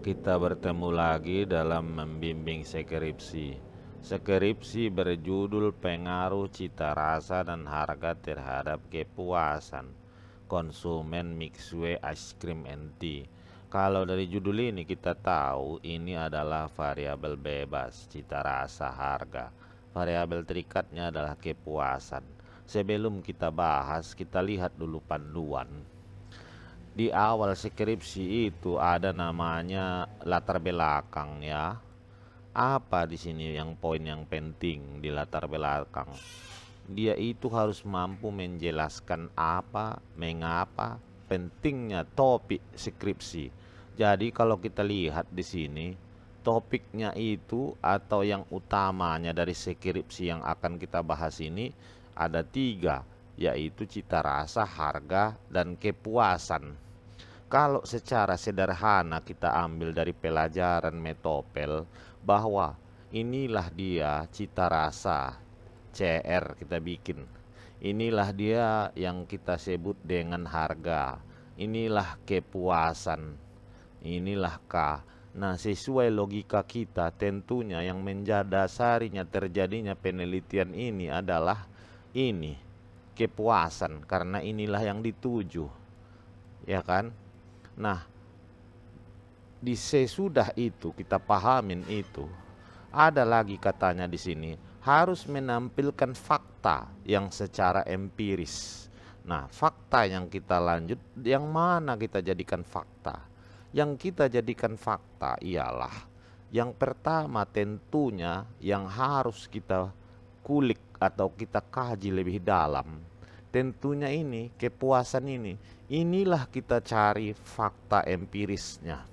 Kita bertemu lagi dalam membimbing skripsi. Skripsi berjudul Pengaruh Cita Rasa dan Harga Terhadap Kepuasan Konsumen Mixue Ice Cream and Tea. Kalau dari judul ini kita tahu ini adalah variabel bebas, cita rasa, harga. Variabel terikatnya adalah kepuasan. Sebelum kita bahas, kita lihat dulu panduan. Di awal skripsi itu ada namanya latar belakang ya. Apa di sini yang poin yang penting di latar belakang? Dia itu harus mampu menjelaskan apa, mengapa pentingnya topik skripsi. Jadi kalau kita lihat di sini, topiknya itu atau yang utamanya dari skripsi yang akan kita bahas ini ada tiga, yaitu cita rasa, harga, dan kepuasan. Kalau secara sederhana kita ambil dari pelajaran Metopel bahwa inilah dia cita rasa, CR kita bikin. Inilah dia yang kita sebut dengan harga. Inilah kepuasan. Inilah K. Nah, sesuai logika kita tentunya yang mendasarinya terjadinya penelitian ini adalah ini, kepuasan, karena inilah yang dituju. Ya kan? Nah, di sesudah itu kita pahamin itu. Ada lagi katanya di sini, harus menampilkan fakta yang secara empiris. Nah, fakta yang kita lanjut, yang mana kita jadikan fakta? Yang kita jadikan fakta ialah yang pertama tentunya yang harus kita kulik atau kita kaji lebih dalam. Tentunya ini kepuasan ini. Inilah kita cari fakta empirisnya.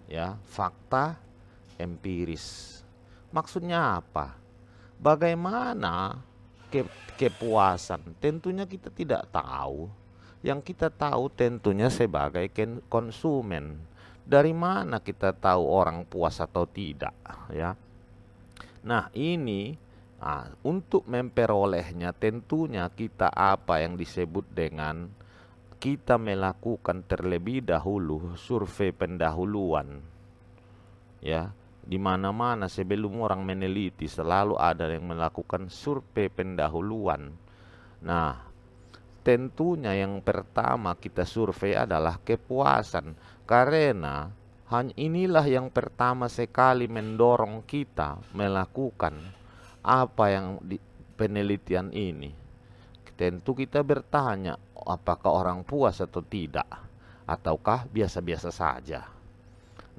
Ya, fakta empiris. Maksudnya apa? Bagaimana kepuasan? Tentunya kita tidak tahu. Yang kita tahu tentunya sebagai konsumen. Dari mana kita tahu orang puas atau tidak, ya? Nah, ini untuk memperolehnya tentunya kita apa yang disebut dengan kita melakukan terlebih dahulu survei pendahuluan. Ya, di mana-mana sebelum orang meneliti selalu ada yang melakukan survei pendahuluan. Nah, tentunya yang pertama kita survei adalah kepuasan, karena hanya inilah yang pertama sekali mendorong kita melakukan apa yang di penelitian ini. Tentu kita bertanya apakah orang puas atau tidak, ataukah biasa-biasa saja.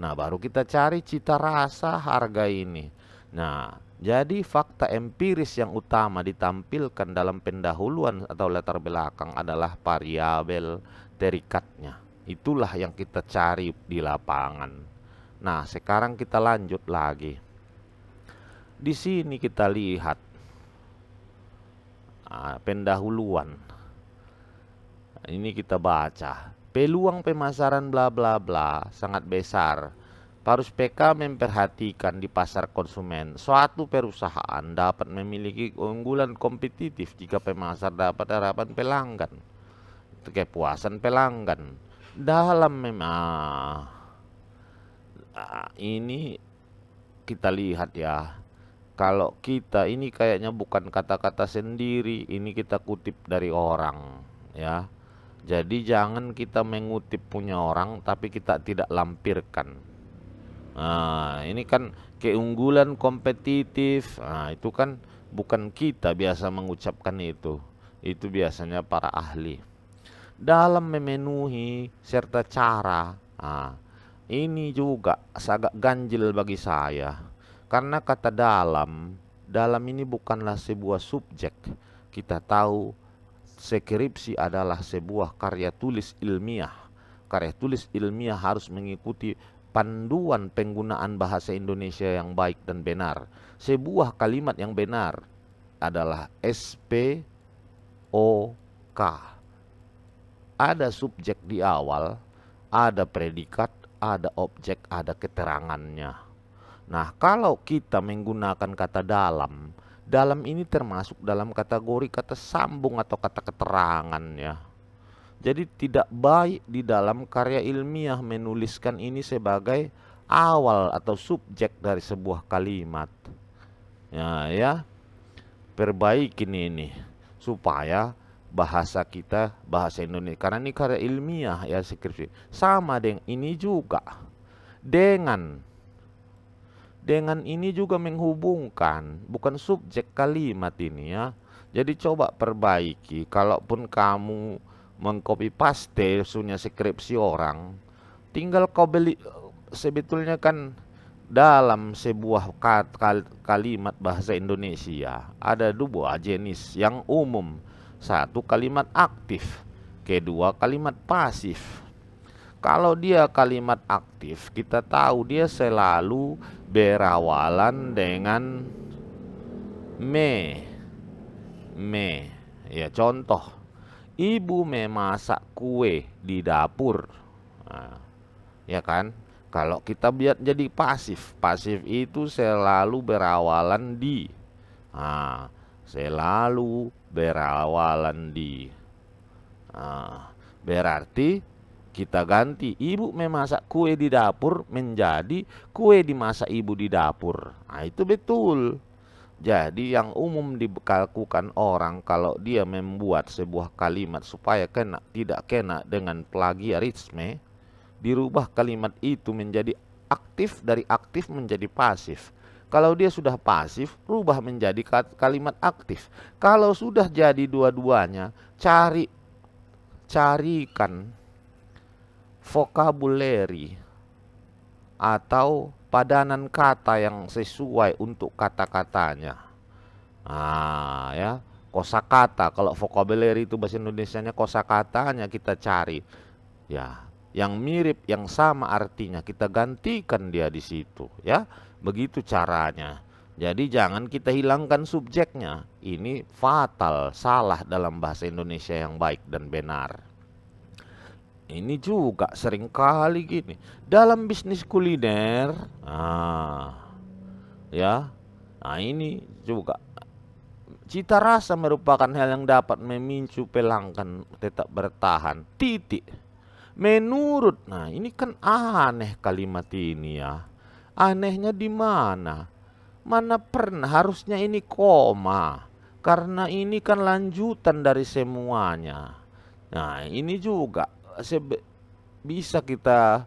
Nah, baru kita cari cita rasa harga ini. Nah, jadi fakta empiris yang utama ditampilkan dalam pendahuluan atau latar belakang adalah variabel terikatnya. Itulah yang kita cari di lapangan. Nah, sekarang kita lanjut lagi. Di sini kita lihat pendahuluan. Ini kita baca. Peluang pemasaran bla bla bla sangat besar. Parus PK memperhatikan di pasar konsumen, suatu perusahaan dapat memiliki keunggulan kompetitif jika pemasar dapat harapan pelanggan, kepuasan pelanggan. Dalam memang ini kita lihat ya. Kalau kita ini kayaknya bukan kata-kata sendiri, ini kita kutip dari orang, ya. Jadi jangan kita mengutip punya orang tapi kita tidak lampirkan. Nah, ini kan keunggulan kompetitif. Nah, itu kan bukan kita biasa mengucapkan itu. Itu biasanya para ahli. Dalam memenuhi serta cara. Nah, ini juga agak ganjil bagi saya. Karena kata dalam ini bukanlah sebuah subjek. Kita tahu skripsi adalah sebuah karya tulis ilmiah. Karya tulis ilmiah harus mengikuti panduan penggunaan bahasa Indonesia yang baik dan benar. Sebuah kalimat yang benar adalah SPOK. Ada subjek di awal, ada predikat, ada objek, ada keterangannya. Nah, kalau kita menggunakan kata dalam ini termasuk dalam kategori kata sambung atau kata keterangan ya. Jadi tidak baik di dalam karya ilmiah menuliskan ini sebagai awal atau subjek dari sebuah kalimat. Ya, perbaikin ini supaya bahasa kita, bahasa Indonesia, karena ini karya ilmiah ya, skripsi. Sama dengan ini juga. Dengan ini juga menghubungkan, bukan subjek kalimat ini ya. Jadi coba perbaiki, kalaupun kamu mengcopy paste sunya skripsi orang, tinggal kau beli. Sebetulnya kan dalam sebuah kalimat bahasa Indonesia ada dua jenis yang umum. Satu kalimat aktif, kedua kalimat pasif. Kalau dia kalimat aktif, kita tahu dia selalu berawalan dengan me. Ya, contoh, ibu memasak kue di dapur. Nah, ya kan? Kalau kita biar jadi pasif, pasif itu selalu berawalan di. Nah, selalu berawalan di. Nah, berarti kita ganti ibu memasak kue di dapur menjadi kue dimasak ibu di dapur. Nah, itu betul. Jadi yang umum dilakukan orang kalau dia membuat sebuah kalimat supaya tidak kena dengan plagiarisme, dirubah kalimat itu menjadi aktif, dari aktif menjadi pasif. Kalau dia sudah pasif, rubah menjadi kalimat aktif. Kalau sudah jadi dua-duanya, carikan vocabulary atau padanan kata yang sesuai untuk kata-katanya. Ah, ya, kosakata. Kalau vocabulary itu bahasa Indonesianya, kosakatanya kita cari. Ya, yang mirip, yang sama artinya kita gantikan dia di situ, ya. Begitu caranya. Jadi jangan kita hilangkan subjeknya. Ini fatal, salah dalam bahasa Indonesia yang baik dan benar. Ini juga seringkali gini dalam bisnis kuliner. Ya. Nah, ini juga cita rasa merupakan hal yang dapat memicu pelanggan tetap bertahan. Titik. Menurut, nah ini kan aneh kalimat ini ya. Anehnya di mana? Mana pernah, harusnya ini koma. Karena ini kan lanjutan dari semuanya. Nah, ini juga bisa kita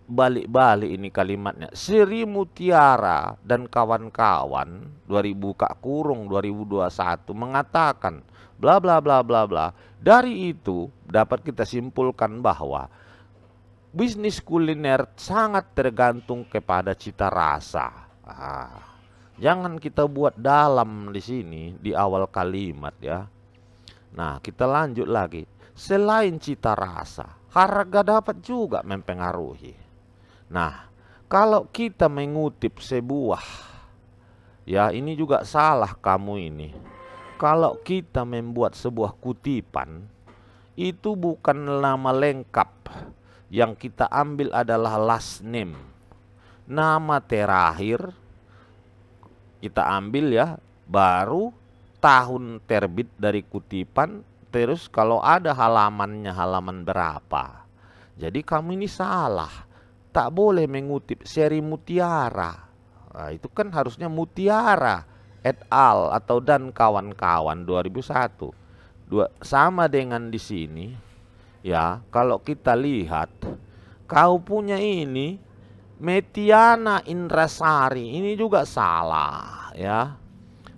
balik-balik ini kalimatnya. Sri Mutiara dan kawan-kawan 2021 mengatakan bla bla bla bla bla. Dari itu dapat kita simpulkan bahwa bisnis kuliner sangat tergantung kepada cita rasa. Jangan kita buat dalam di sini di awal kalimat ya. Nah, kita lanjut lagi. Selain cita rasa, harga dapat juga mempengaruhi. Nah, kalau kita mengutip sebuah, ya ini juga salah kamu ini. Kalau kita membuat sebuah kutipan, itu bukan nama lengkap. Yang kita ambil adalah last name. Nama terakhir kita ambil ya, baru tahun terbit dari kutipan. Terus kalau ada halamannya, halaman berapa. Jadi kamu ini salah. Tak boleh mengutip Sri Mutiara. Nah, itu kan harusnya Mutiara et al. Atau dan kawan-kawan 2001. Sama dengan di sini. Ya, kalau kita lihat. Kau punya ini Metiana Indrasari. Ini juga salah ya.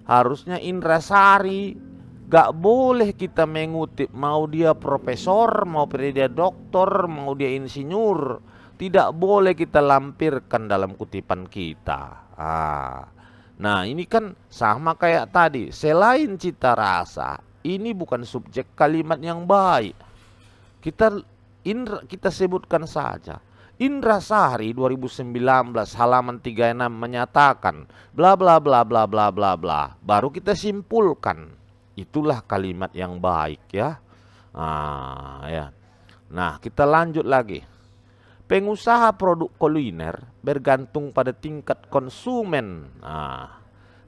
Harusnya Indrasari. Gak boleh kita mengutip mau dia profesor, mau dia doktor, mau dia insinyur. Tidak boleh kita lampirkan dalam kutipan kita. Nah ini kan sama kayak tadi. Selain cita rasa, ini bukan subjek kalimat yang baik. Kita sebutkan saja. Indrasari 2019 halaman 36 menyatakan bla bla bla bla bla bla bla. Baru kita simpulkan. Itulah kalimat yang baik ya. Ya. Nah, kita lanjut lagi. Pengusaha produk kuliner bergantung pada tingkat konsumen.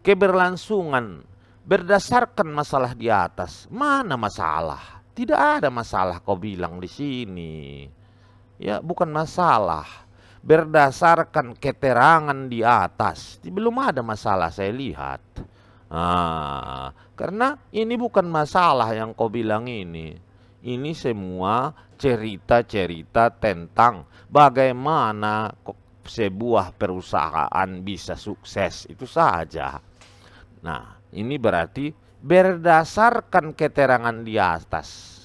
Keberlangsungan berdasarkan masalah di atas. Mana masalah? Tidak ada masalah kau bilang di sini. Ya, bukan masalah. Berdasarkan keterangan di atas, belum ada masalah saya lihat. Karena ini bukan masalah yang kau bilang ini. Ini semua cerita-cerita tentang bagaimana sebuah perusahaan bisa sukses, itu saja. Nah, ini berarti berdasarkan keterangan di atas.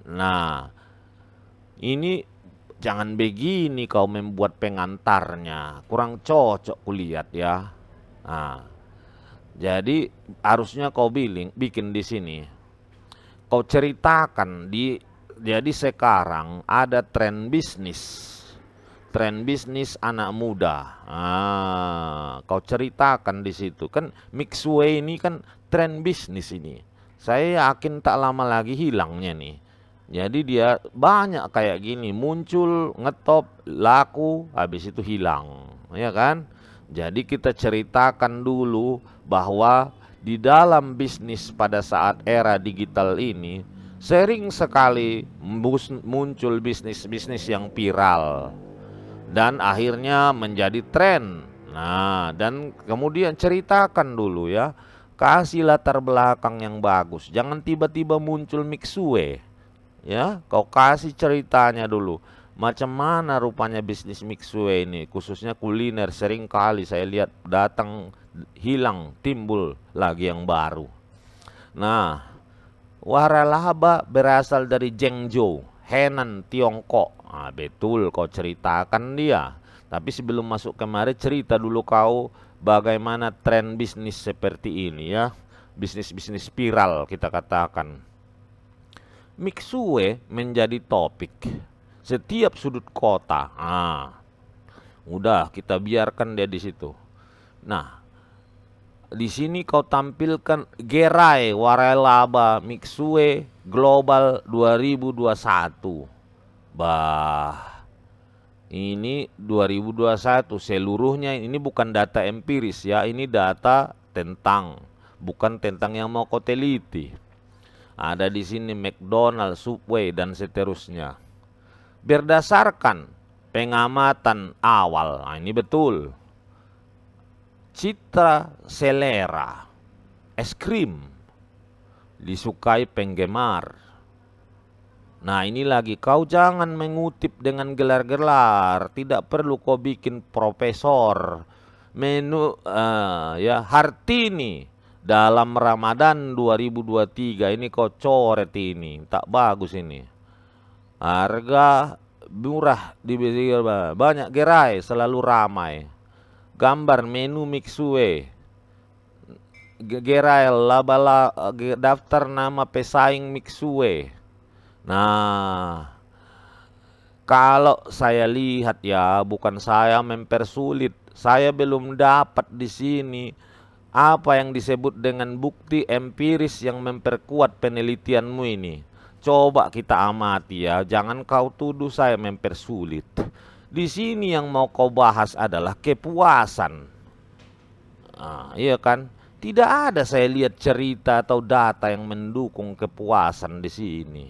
Nah, ini jangan begini kau membuat pengantarnya, kurang cocok kulihat ya. Nah, jadi harusnya kau bikin di sini. Kau ceritakan jadi sekarang ada tren bisnis. Tren bisnis anak muda. Kau ceritakan di situ. Kan Mixway ini kan tren bisnis ini. Saya yakin tak lama lagi hilangnya nih. Jadi dia banyak kayak gini, muncul, ngetop, laku, habis itu hilang. Ya kan? Jadi kita ceritakan dulu bahwa di dalam bisnis pada saat era digital ini sering sekali muncul bisnis-bisnis yang viral dan akhirnya menjadi tren. Nah, dan kemudian ceritakan dulu ya, kasih latar belakang yang bagus. Jangan tiba-tiba muncul Mixue. Ya, kau kasih ceritanya dulu. Macam mana rupanya bisnis Mixue ini, khususnya kuliner, sering kali saya lihat datang, hilang, timbul lagi yang baru. Nah, waralaba berasal dari Zhengzhou, Henan, Tiongkok. Betul, kau ceritakan dia. Tapi sebelum masuk kemari, cerita dulu kau bagaimana tren bisnis seperti ini ya. Bisnis-bisnis viral kita katakan. Mixue menjadi topik setiap sudut kota. Udah kita biarkan dia di situ. Nah, di sini kau tampilkan gerai waralaba Mixue Global 2021. Bah, ini 2021 seluruhnya, ini bukan data empiris ya, ini data tentang, bukan tentang yang mau kau teliti. Ada di sini McDonald, Subway dan seterusnya. Berdasarkan pengamatan awal, ini betul. Citra selera es krim disukai penggemar. Nah, ini lagi, kau jangan mengutip dengan gelar-gelar. Tidak perlu kau bikin profesor. Menu ya Hartini dalam Ramadan 2023 ini kau coret ini. Tak bagus ini. Harga murah di banyak gerai selalu ramai. Gambar menu Mixue. Gerai labala daftar nama pesaing Mixue. Nah, kalau saya lihat ya, bukan saya mempersulit. Saya belum dapat di sini apa yang disebut dengan bukti empiris yang memperkuat penelitianmu ini. Coba kita amati ya, jangan kau tuduh saya mempersulit. Di sini yang mau kau bahas adalah kepuasan. Iya kan? Tidak ada saya lihat cerita atau data yang mendukung kepuasan di sini.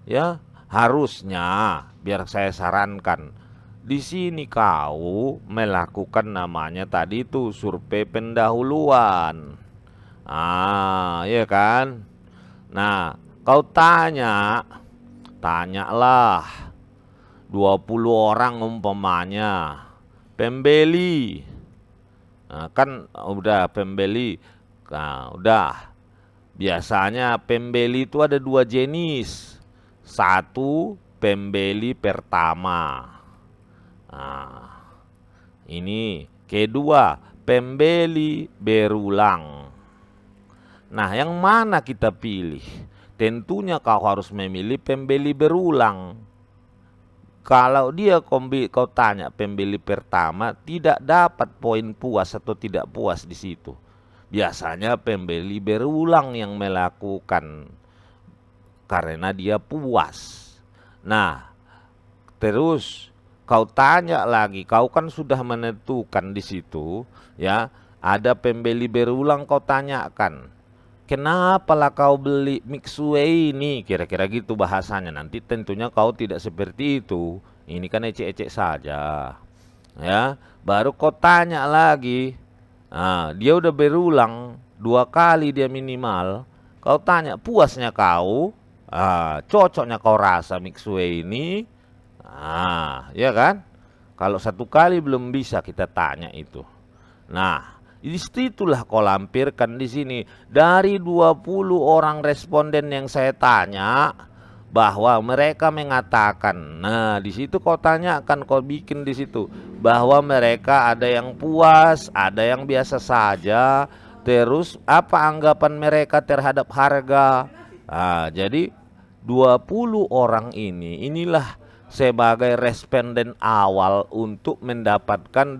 Ya, harusnya biar saya sarankan. Di sini kau melakukan namanya tadi itu survei pendahuluan. Iya kan? Nah, kau tanyalah 20 orang umpamanya pembeli. Nah, kan udah pembeli. Nah, udah. Biasanya pembeli itu ada 2 jenis. Satu, pembeli pertama. Nah, ini kedua, pembeli berulang. Nah, yang mana kita pilih? Tentunya kau harus memilih pembeli berulang. Kalau dia kau tanya pembeli pertama, tidak dapat poin puas atau tidak puas di situ. Biasanya pembeli berulang yang melakukan karena dia puas. Nah, terus kau tanya lagi, kau kan sudah menentukan di situ ya, ada pembeli berulang, kau tanyakan. kenapa lah kau beli Mixue ini? Kira-kira gitu bahasanya. Nanti tentunya kau tidak seperti itu. Ini kan ecek-ecek saja. Ya, baru kau tanya lagi. Nah, dia udah berulang 2 kali dia minimal. Kau tanya puasnya kau, cocoknya kau rasa Mixue ini. Ya kan? Kalau 1 kali belum bisa kita tanya itu. Nah, itulah kau lampirkan di sini. Dari 20 orang responden yang saya tanya, bahwa mereka mengatakan, nah di situ kau tanyakan, kau bikin di situ bahwa mereka ada yang puas, ada yang biasa saja, terus apa anggapan mereka terhadap harga. Jadi 20 orang inilah sebagai responden awal untuk mendapatkan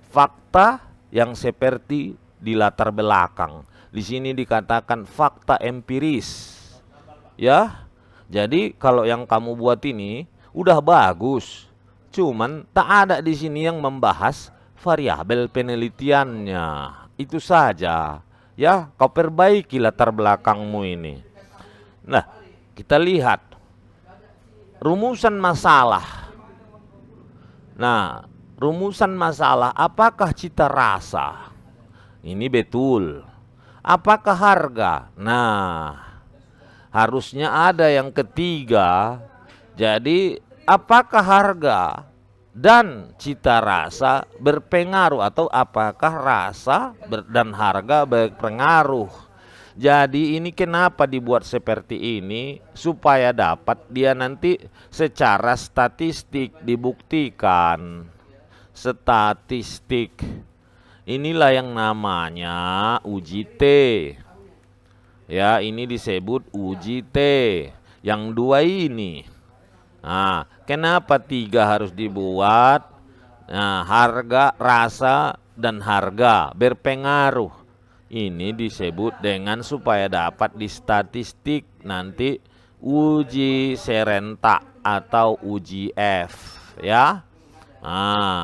fakta yang seperti di latar belakang. Di sini dikatakan fakta empiris. Ya. Jadi kalau yang kamu buat ini udah bagus. Cuman tak ada di sini yang membahas variabel penelitiannya. Itu saja. Ya, kau perbaiki latar belakangmu ini. Nah, kita lihat rumusan masalah. Nah, rumusan masalah, apakah cita rasa? Ini betul. Apakah harga? Nah, harusnya ada yang ketiga. Jadi, apakah harga dan cita rasa berpengaruh, atau apakah rasa dan harga berpengaruh? Jadi ini kenapa dibuat seperti ini? Supaya dapat dia nanti secara statistik dibuktikan. Statistik. Inilah yang namanya uji T. Ya, ini disebut uji T. Yang 2 ini. Nah, kenapa 3 harus dibuat? Nah, harga, rasa, dan harga berpengaruh. Ini disebut dengan supaya dapat di statistik nanti uji serentak atau uji F. Ya,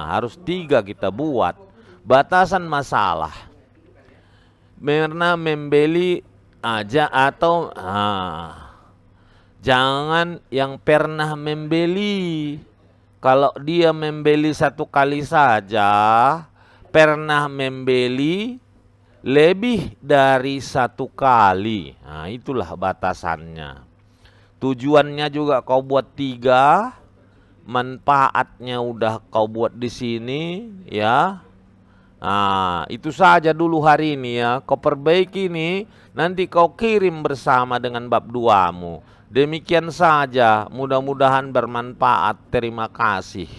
harus 3 kita buat. Batasan masalah. Pernah membeli aja atau jangan yang pernah membeli. Kalau dia membeli 1 kali saja, pernah membeli lebih dari 1 kali. Nah, itulah batasannya. Tujuannya juga kau buat 3, manfaatnya udah kau buat di sini, ya. Nah, itu saja dulu hari ini ya. Kau perbaiki nih, nanti kau kirim bersama dengan bab 2-mu. Demikian saja, mudah-mudahan bermanfaat. Terima kasih.